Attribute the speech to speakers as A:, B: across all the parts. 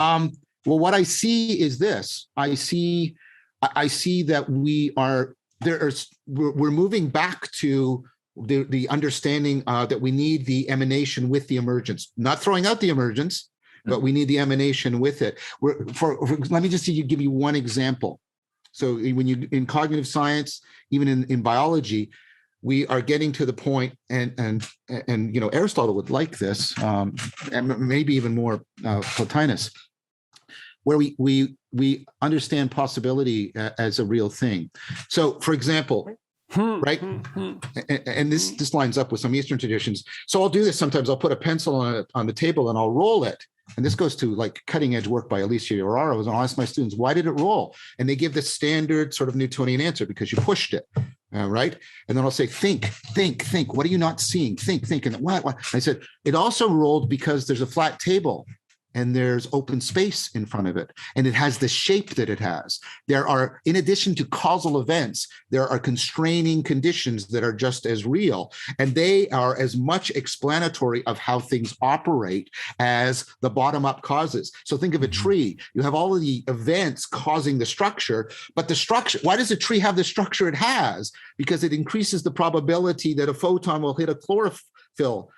A: Well, what I see is this. I see that we're moving back to the understanding that we need the emanation with the emergence, not throwing out the emergence, but we need the emanation with it. Let me just give you one example. So when you in cognitive science, even in biology, we are getting to the point, and Aristotle would like this, and maybe even more Plotinus, where we understand possibility as a real thing. So, for example, right, and this lines up with some Eastern traditions. So I'll do this sometimes. I'll put a pencil on the table and I'll roll it. And this goes to like cutting edge work by Alicia Uraro. And I'll ask my students, why did it roll? And they give the standard sort of Newtonian answer, because you pushed it, right? And then I'll say, think. What are you not seeing? Think. And what? I said, it also rolled because there's a flat table and there's open space in front of it, and it has the shape that it has. There are, in addition to causal events, there are constraining conditions that are just as real, and they are as much explanatory of how things operate as the bottom-up causes. So think of a tree. You have all of the events causing the structure, but the structure, why does a tree have the structure it has? Because it increases the probability that a photon will hit a chlorophyll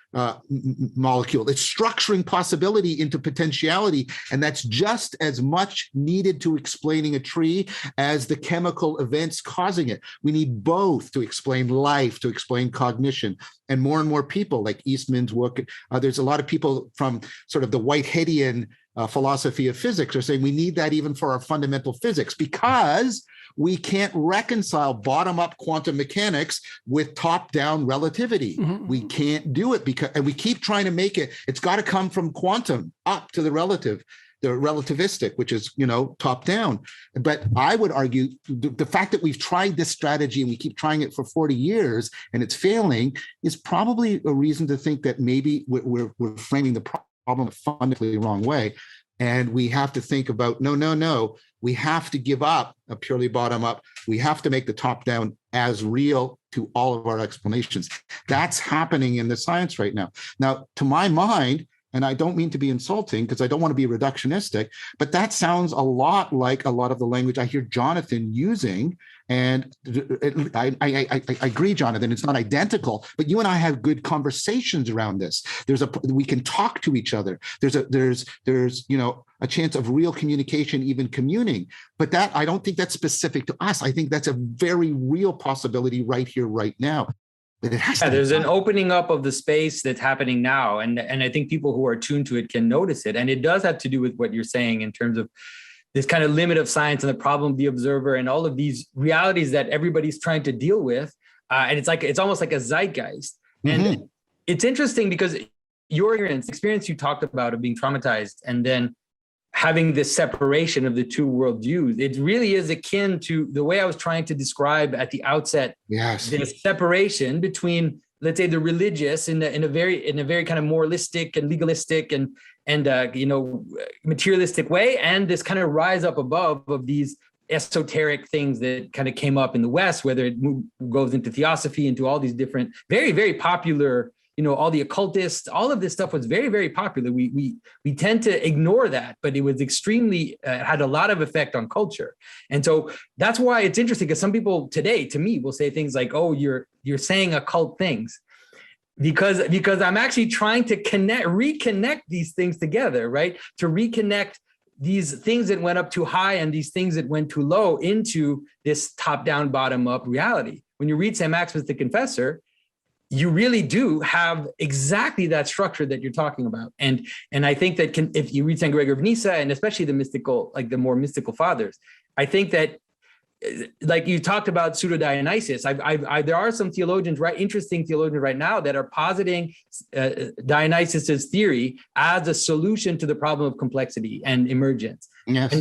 A: molecule. It's structuring possibility into potentiality, and that's just as much needed to explaining a tree as the chemical events causing it. We need both to explain life, to explain cognition, and more people like Eastman's work. There's a lot of people from sort of the Whiteheadian philosophy of physics are saying we need that even for our fundamental physics, because we can't reconcile bottom-up quantum mechanics with top-down relativity. We can't do it and we keep trying to make it. It's got to come from quantum up to the relativistic, which is, top-down. But I would argue the fact that we've tried this strategy and we keep trying it for 40 years and it's failing is probably a reason to think that maybe we're framing the problem a fundamentally wrong way. And we have to think about, no. We have to give up a purely bottom up. We have to make the top down as real to all of our explanations. That's happening in the science right now. Now, to my mind, and I don't mean to be insulting because I don't want to be reductionistic, but that sounds a lot like a lot of the language I hear Jonathan using. And I agree, Jonathan, it's not identical, but you and I have good conversations around this. We can talk to each other. There's a chance of real communication, even communing. But that, I don't think that's specific to us. I think that's a very real possibility right here, right now. But it has to
B: there's an opening up of the space that's happening now. And I think people who are tuned to it can notice it. And it does have to do with what you're saying in terms of this kind of limit of science and the problem of the observer and all of these realities that everybody's trying to deal with. And it's almost like a zeitgeist. And it's interesting because your experience you talked about of being traumatized and then having this separation of the two worldviews, it really is akin to the way I was trying to describe at the outset.
A: Yes,
B: this separation between, let's say, the religious in a very kind of moralistic and legalistic and materialistic way, and this kind of rise up above of these esoteric things that kind of came up in the West, whether it goes into theosophy, into all these different, very, very popular, all the occultists, all of this stuff was very, very popular. We tend to ignore that, but it was extremely, had a lot of effect on culture. And so that's why it's interesting, because some people today, to me, will say things like, oh, you're saying occult things. Because I'm actually trying to reconnect these things together, right? To reconnect these things that went up too high and these things that went too low into this top-down, bottom-up reality. When you read St. Maximus the Confessor, you really do have exactly that structure that you're talking about. And I think that if you read St. Gregory of Nyssa, and especially the more mystical fathers, I think that, like you talked about pseudo-Dionysius, there are some theologians, right, interesting theologians right now that are positing Dionysius's theory as a solution to the problem of complexity and emergence.
A: Yes.
B: And